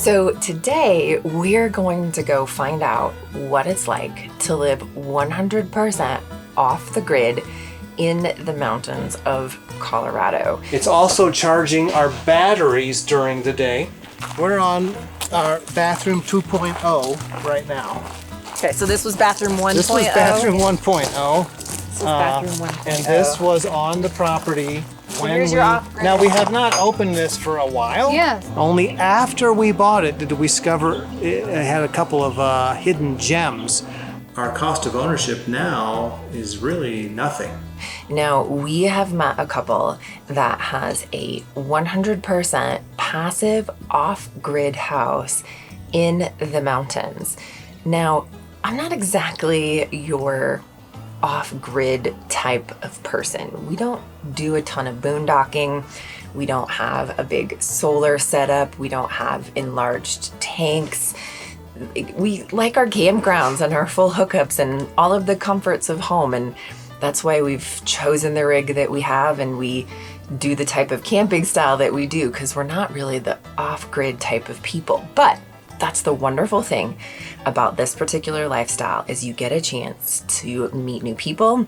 So today we're going to go find out what it's like to live 100% off the grid in the mountains of Colorado. It's also charging our batteries during the day. We're on our bathroom 2.0 right now. Okay, so this was bathroom 1.0. This was bathroom 1.0. This was bathroom 1.0. And this was on the property. Here's your off-grid. Now we have not opened this for a while. Yeah. Only after we bought it did we discover it had a couple of hidden gems. Our cost of ownership now is really nothing. Now, we have met a couple that has a 100% passive off-grid house in the mountains. Now, I'm not exactly your off-grid type of person. We don't do a ton of boondocking. We don't have a big solar setup. We don't have enlarged tanks. We like our campgrounds and our full hookups and all of the comforts of home, and that's why we've chosen the rig that we have, and we do the type of camping style that we do, because we're not really the off-grid type of people. But that's the wonderful thing about this particular lifestyle, is you get a chance to meet new people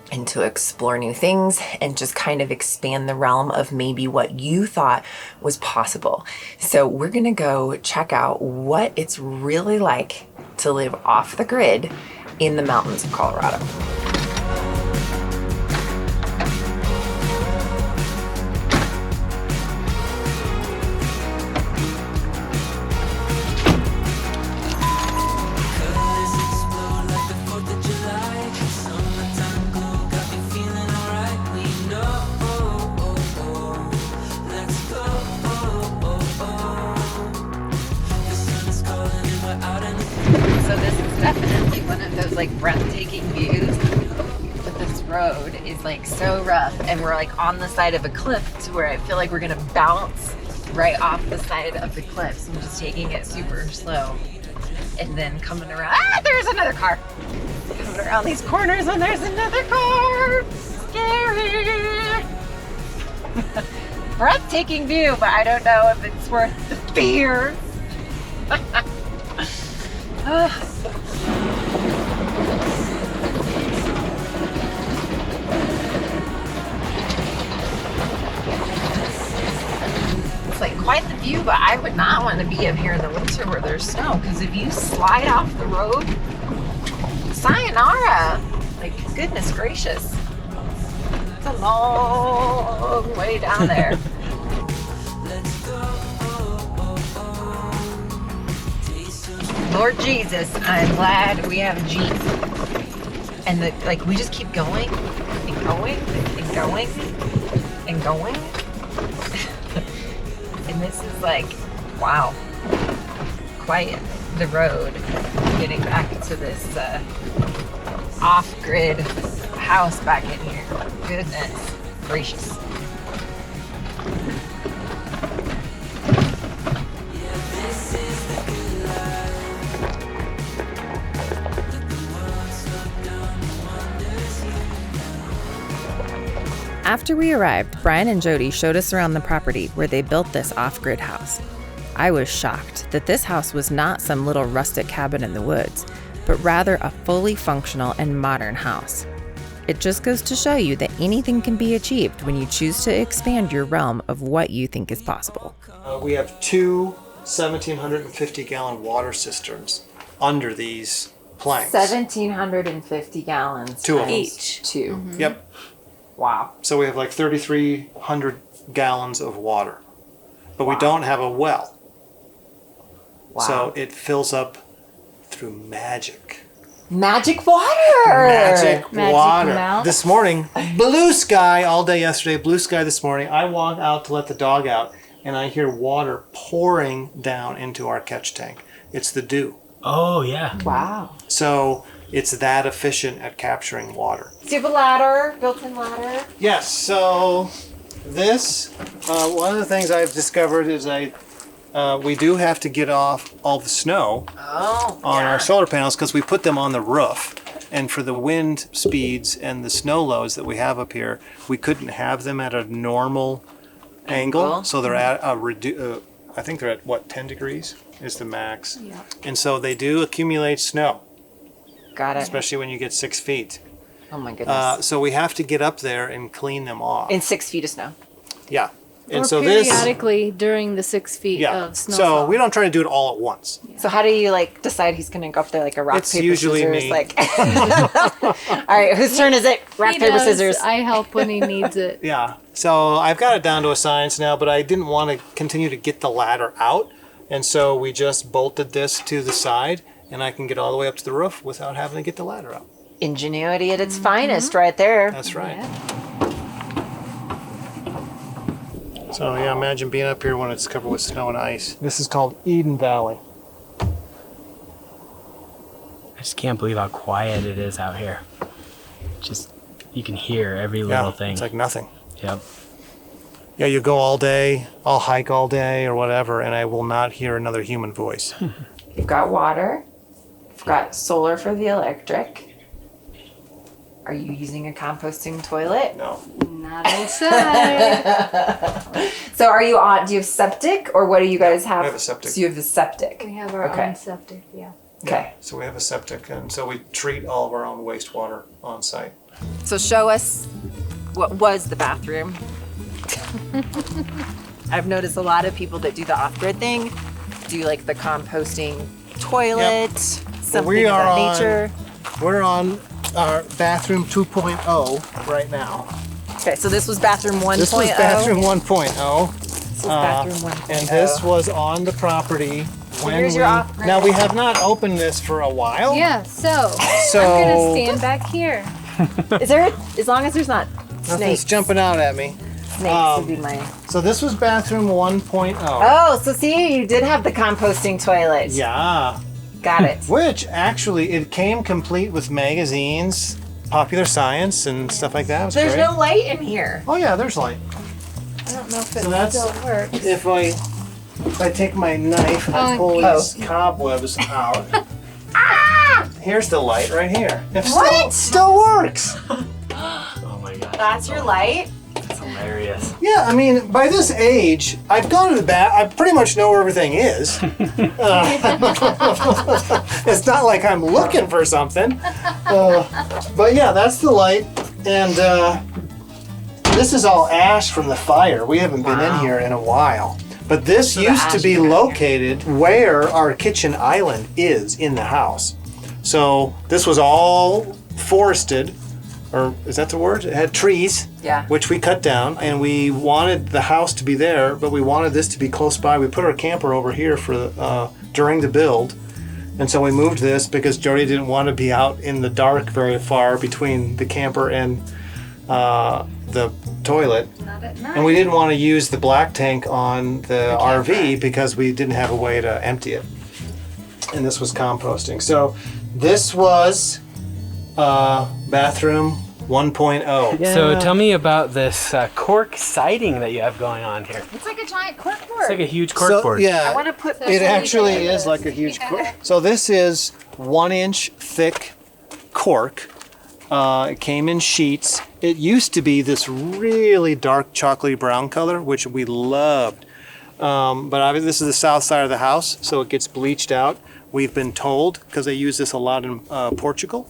and to explore new things and just kind of expand the realm of maybe what you thought was possible. So we're gonna go check out what it's really like to live off the grid in the mountains of Colorado. So this is definitely one of those like breathtaking views, but this road is like so rough, and we're like on the side of a cliff to where I feel like we're gonna bounce right off the side of the cliff. So I'm just taking it super slow and then coming around. Ah, there's another car. Coming around these corners and there's another car. Scary. Breathtaking view, but I don't know if it's worth the fear. It's like quite the view, but I would not want to be up here in the winter where there's snow, because if you slide off the road, sayonara. Like, goodness gracious. It's a long way down there. Lord Jesus, I'm glad we have a Jeep. And we just keep going and going and going and going. And this is like, wow, quite the road getting back to this off-grid house back in here. Goodness gracious. After we arrived, Brian and Jody showed us around the property where they built this off-grid house. I was shocked that this house was not some little rustic cabin in the woods, but rather a fully functional and modern house. It just goes to show you that anything can be achieved when you choose to expand your realm of what you think is possible. We have two 1,750-gallon water cisterns under these planks. 1,750 gallons. Two of them. Each. Two. Mm-hmm. Yep. Wow. So we have like 3,300 gallons of water, but we don't have a well. Wow. So it fills up through magic. Magic water! Magic water. mouth. This morning, blue sky all day yesterday, blue sky this morning. I walk out to let the dog out, and I hear water pouring down into our catch tank. It's the dew. Oh, yeah. Wow. So it's that efficient at capturing water. Do you have a ladder, built-in ladder? Yes, so this, one of the things I've discovered is we do have to get off all the snow on our solar panels because we put them on the roof. And for the wind speeds and the snow loads that we have up here, we couldn't have them at a normal angle. So they're at a I think they're at what, 10 degrees is the max. Yeah. And so they do accumulate snow, Got it. especially when you get 6 feet. Oh my goodness. So we have to get up there and clean them off. In 6 feet of snow. Yeah. And Or so this, periodically during the 6 feet yeah. of snowfall. So we don't try to do it all at once. So how do you like decide he's gonna go up there like a rock, It's paper, usually scissors? me. Like, all right, whose turn is it? Rock, He paper, knows scissors. I help when he needs it. Yeah. So I've got it down to a science now, but I didn't want to continue to get the ladder out. And so we just bolted this to the side, and I can get all the way up to the roof without having to get the ladder out. Ingenuity at its finest, right there. That's right. Yeah. So yeah, imagine being up here when it's covered with snow and ice. This is called Eden Valley. I just can't believe how quiet it is out here. Just, you can hear every little thing. It's like nothing. Yep. Yeah, you go all day, I'll hike all day or whatever, and I will not hear another human voice. You've got water. You've got solar for the electric. Are you using a composting toilet? No. Not outside. So are you on, do you have septic or what do you guys have? We have a septic. So you have a septic. We have our Okay. own septic, yeah. Okay. So we have a septic, and so we treat all of our own wastewater on site. So show us what was the bathroom. I've noticed a lot of people that do the off-grid thing do like the composting toilet, something we of are that on- nature. We're on our bathroom 2.0 right now. Okay, so this was bathroom 1.0. This was bathroom 1.0. This was bathroom 1.0. And this was on the property when here's we... your off-grid Now, we have not opened this for a while. Yeah, so So... I'm gonna stand back here. Is there, as long as there's not Nothing's snakes. jumping out at me. Snakes would be my... So this was bathroom 1.0. Oh, so see, you did have the composting toilet. Yeah. Got it. Which, actually, it came complete with magazines, Popular Science, and stuff like that. It was There's great. no light in here. Oh, yeah, there's light. I don't know if it So that's- still works. If I take my knife and I pull Oh. these cobwebs out. Here's the light right here. It What? still works. Oh my gosh. That's your light? That's hilarious. Yeah, I mean, by this age, I've gone to the bath. I pretty much know where everything is. It's not like I'm looking for something. But yeah, that's the light. And this is all ash from the fire. We haven't been in here in a while. But this So the used to ash be is back here. located where our kitchen island is in the house. So this was all forested, or is that the word? It had trees, Yeah. which we cut down, and we wanted the house to be there, but we wanted this to be close by. We put our camper over here for during the build, and so we moved this because Jody didn't want to be out in the dark very far between the camper and the toilet. Not at night. And we didn't want to use the black tank on the RV because we didn't have a way to empty it. And this was composting. So this was bathroom 1.0. So tell me about this cork siding that you have going on here. It's like a giant corkboard. It's like a huge cork So, board. yeah, I want to put it actually is like a huge cork. So this is 1 inch thick cork. It came in sheets. It used to be this really dark chocolatey brown color, which we loved. But obviously this is the south side of the house, so it gets bleached out. We've been told, because they use this a lot in Portugal,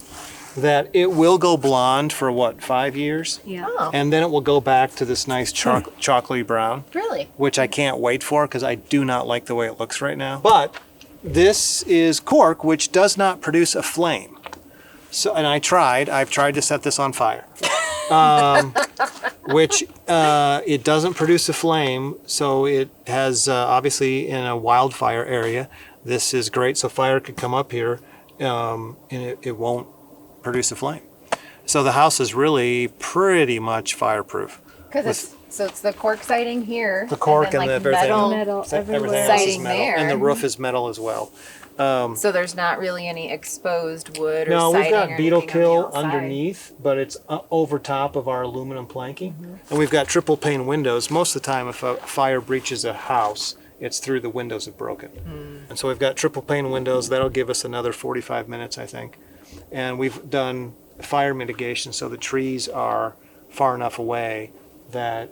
that it will go blonde for what, 5 years? Yeah. Oh, And then it will go back to this nice chocolatey brown, really? which I can't wait for because I do not like the way it looks right now. But this is cork, which does not produce a flame. So, and I've tried to set this on fire, which it doesn't produce a flame. So it has, obviously in a wildfire area, this is great. So fire could come up here and it won't produce a flame. So the house is really pretty much fireproof. Because it's the cork siding here. The cork and, then, the like, everything, Metal everything everywhere. else is Siding metal. there. And the roof is metal as well. So there's not really any exposed wood or No, siding we've got or beetle anything on kill the outside. underneath, but it's over top of our aluminum planking. And we've got triple pane windows. Most of the time, if a fire breaches a house, it's through the windows have broken. And so we've got triple pane windows. That'll give us another 45 minutes, I think. And we've done fire mitigation, so the trees are far enough away that,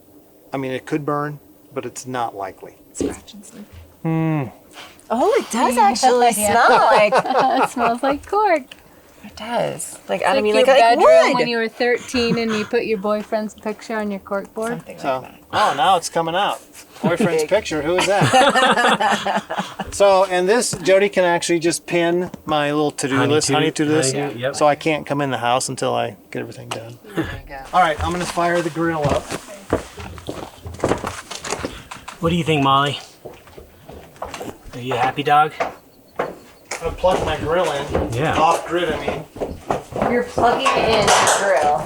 I mean, it could burn, but it's not likely. Scratch and sniff. Oh, it does actually smell like. It smells like cork. It does. Like Like your bedroom when you were 13 and you put your boyfriend's picture on your cork board. Something So, like that. oh, now it's coming out. Boyfriend's picture. Who is that? So, and this, Jody can actually just pin my little to-do list, honey to-do list. Yep. So I can't come in the house until I get everything done. There you go. All right, I'm going to fire the grill up. What do you think, Molly? Are you a happy dog? I plugged my grill in. Yeah. Off grid, I mean. You're plugging in the grill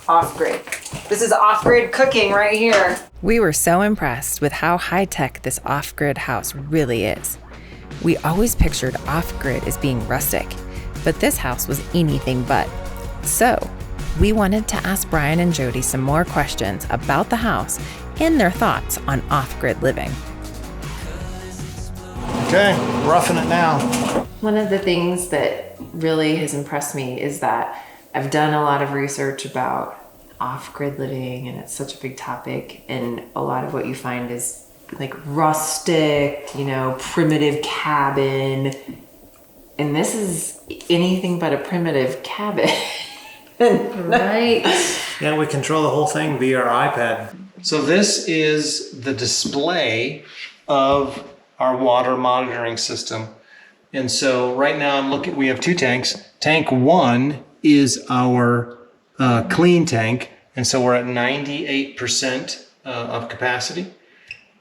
off grid. This is off grid cooking right here. We were so impressed with how high-tech this off-grid house really is. We always pictured off-grid as being rustic, but this house was anything but. So, we wanted to ask Brian and Jody some more questions about the house and their thoughts on off-grid living. Okay, roughing it now. One of the things that really has impressed me is that I've done a lot of research about off-grid living, and it's such a big topic, and a lot of what you find is like rustic, primitive cabin, and this is anything but a primitive cabin. Right. Yeah, we control the whole thing via our iPad. So this is the display of our water monitoring system. And so right now we have 2 tanks. Tank 1 is our clean tank. And so we're at 98% of capacity.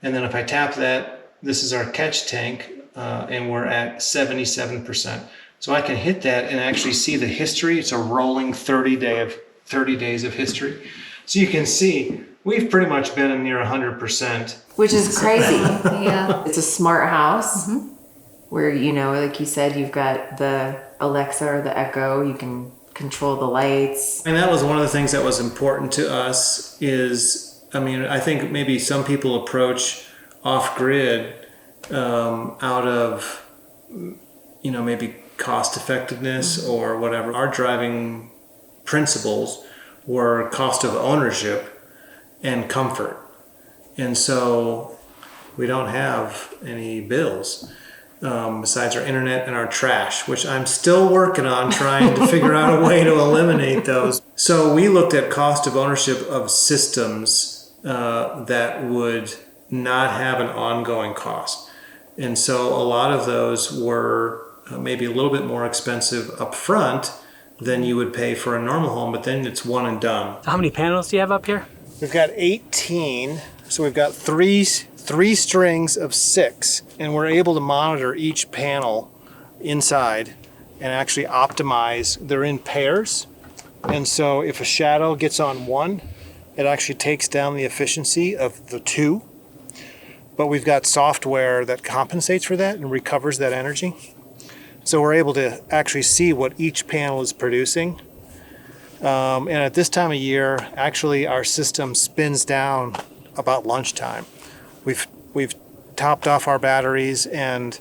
And then if I tap that, this is our catch tank, and we're at 77%. So I can hit that and actually see the history. It's a rolling 30 days of history. So you can see we've pretty much been near 100%. Which is crazy. Yeah. It's a smart house where, like you said, you've got the Alexa or the Echo. You can control the lights. And that was one of the things that was important to us is, I think maybe some people approach off-grid out of, maybe cost effectiveness or whatever. Our driving principles were cost of ownership and comfort. And so we don't have any bills besides our internet and our trash, which I'm still working on trying to figure out a way to eliminate those. So we looked at cost of ownership of systems that would not have an ongoing cost. And so a lot of those were maybe a little bit more expensive up front than you would pay for a normal home, but then it's one and done. How many panels do you have up here? We've got 18, so we've got three strings of 6, and we're able to monitor each panel inside and actually optimize. They're in pairs, and so if a shadow gets on one, it actually takes down the efficiency of the 2. But we've got software that compensates for that and recovers that energy. So we're able to actually see what each panel is producing. And at this time of year, actually our system spins down about lunchtime. We've topped off our batteries, and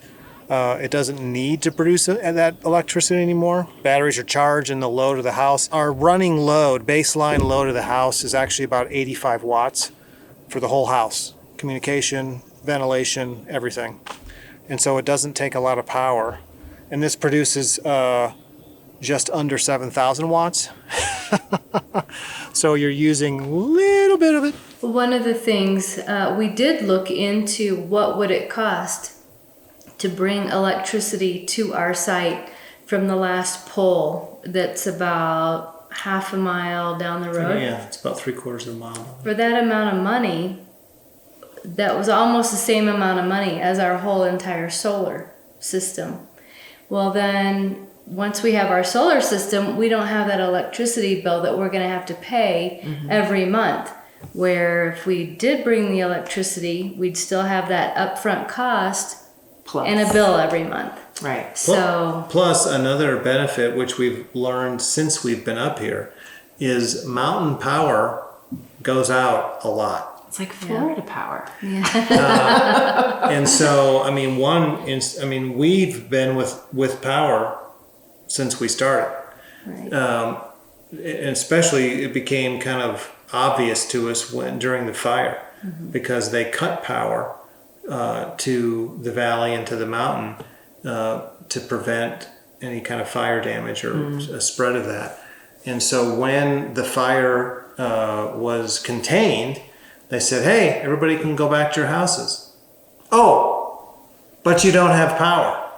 it doesn't need to produce that electricity anymore. Batteries are charged in the load of the house. Our running load, baseline load of the house, is actually about 85 watts for the whole house. Communication, ventilation, everything. And so it doesn't take a lot of power. And this produces just under 7,000 watts. So you're using a little bit of it. One of the things we did look into, what would it cost to bring electricity to our site from the last pole that's about half a mile down the road. Yeah, it's about 3/4 of a mile. For that amount of money, that was almost the same amount of money as our whole entire solar system. Well, then once we have our solar system, we don't have that electricity bill that we're going to have to pay every month. Where if we did bring the electricity, we'd still have that upfront cost Plus. and a bill every month. Right. So Plus another benefit, which we've learned since we've been up here, is mountain power goes out a lot. It's like Florida power. And so, we've been with power since we started. right. And especially it became kind of obvious to us during the fire, because they cut power to the valley and to the mountain to prevent any kind of fire damage or a spread of that. And so when the fire was contained, they said, hey, everybody can go back to your houses. Oh, but you don't have power.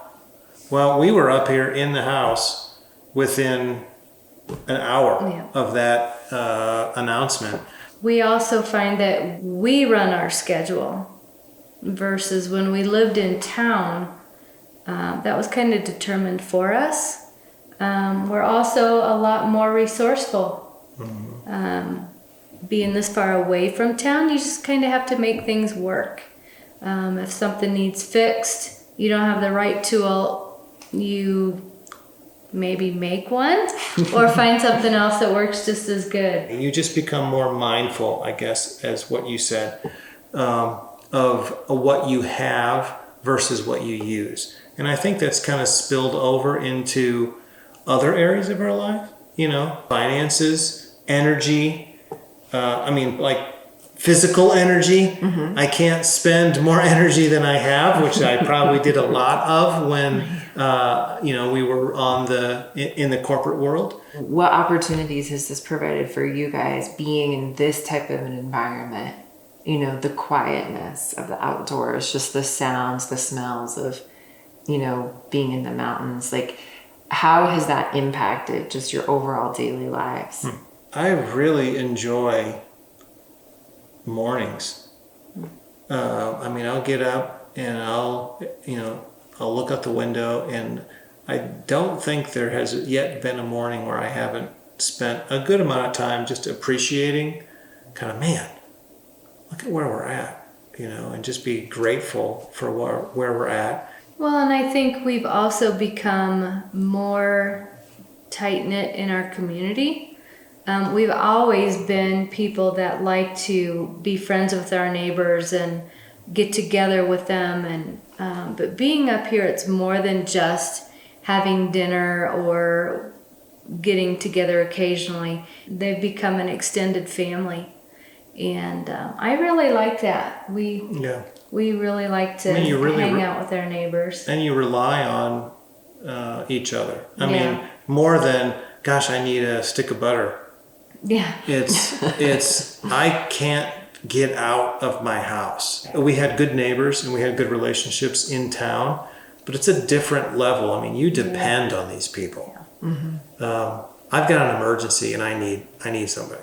Well, we were up here in the house within an hour of that announcement. We also find that we run our schedule versus when we lived in town, that was kind of determined for us. We're also a lot more resourceful. Being this far away from town, you just kind of have to make things work. If something needs fixed, you don't have the right tool, you maybe make one or find something else that works just as good. You just become more mindful, I guess, as what you said, of what you have versus what you use. And I think that's kind of spilled over into other areas of our life, you know, finances, energy, like physical energy. I can't spend more energy than I have, which I probably did a lot of when we were in the corporate world. What opportunities has this provided for you guys being in this type of an environment? You know, the quietness of the outdoors, just the sounds, the smells of, you know, being in the mountains. Like, how has that impacted just your overall daily lives? I really enjoy mornings. I'll get up and I'll look out the window, and I don't think there has yet been a morning where I haven't spent a good amount of time just appreciating kind of, man, look at where we're at, you know, and just be grateful for where we're at. Well, and I think we've also become more tight-knit in our community. We've always been people that like to be friends with our neighbors and get together with them. But being up here, it's more than just having dinner or getting together occasionally. They've become an extended family. And I really like that. We really like to hang out with our neighbors. And you rely on each other. I mean, more than, gosh, I need a stick of butter. Yeah. It's I can't get out of my house. We had good neighbors and we had good relationships in town, but it's a different level. I mean, you depend on these people. I've got an emergency and I need somebody,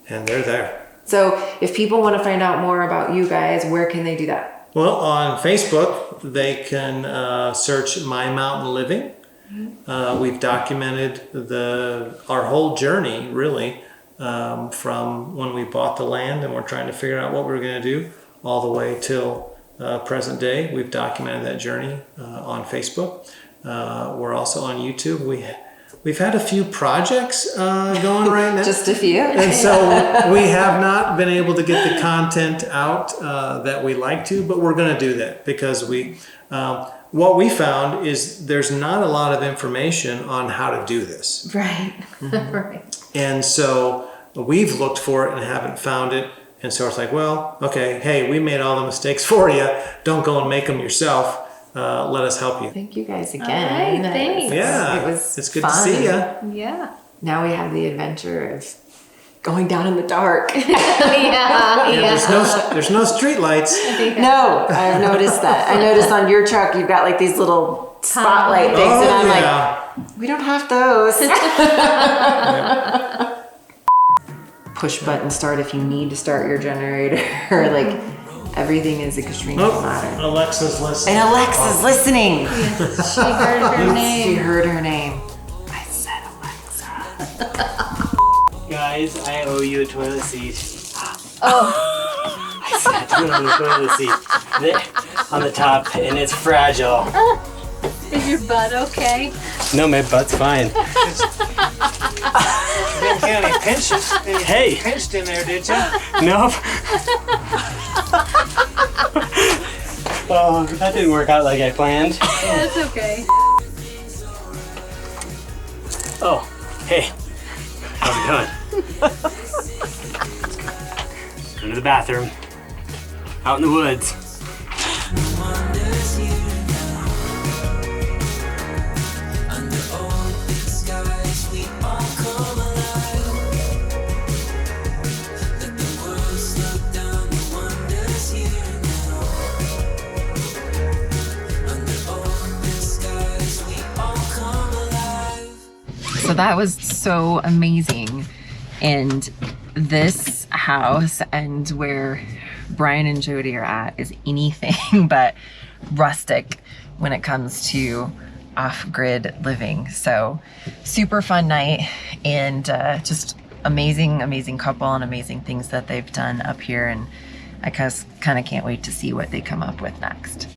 and they're there. So if people want to find out more about you guys, where can they do that? Well, on Facebook, they can search My Mountain Living. We've documented our whole journey, really, from when we bought the land and we're trying to figure out what we're going to do all the way till present day. We've documented that journey on Facebook. We're also on YouTube. We've had a few projects going right now. Just a few. And so we have not been able to get the content out that we like to, but we're going to do that because what we found is there's not a lot of information on how to do this. Right. Right. And so we've looked for it and haven't found it. And so it's like, well, okay, hey, we made all the mistakes for you. Don't go and make them yourself. Let us help you. Thank you guys again. All right, thanks. Yeah, it's good to see you. Yeah. Now we have the adventure of going down in the dark. There's no street lights. No, I've noticed that. I noticed on your truck you've got like these little spotlight things, and I'm like, we don't have those. Push button start if you need to start your generator. Like, everything is extremely modern. Alexa's listening. And Alexa's listening. Yes, she heard her name. She heard her name. I said Alexa. Guys, I owe you a toilet seat. Oh. I sat down on the toilet seat on the top, and it's fragile. Is your butt okay? No, my butt's fine. You didn't get any pinches? Hey. Pinched in there, did you? Nope. Oh, that didn't work out like I planned. That's okay. Oh, hey. How's it going? Going to the bathroom. Out in the woods. that was so amazing. And this house and where Brian and Jody are at is anything but rustic when it comes to off-grid living. So super fun night, and just amazing couple and amazing things that they've done up here. And I kind of can't wait to see what they come up with next.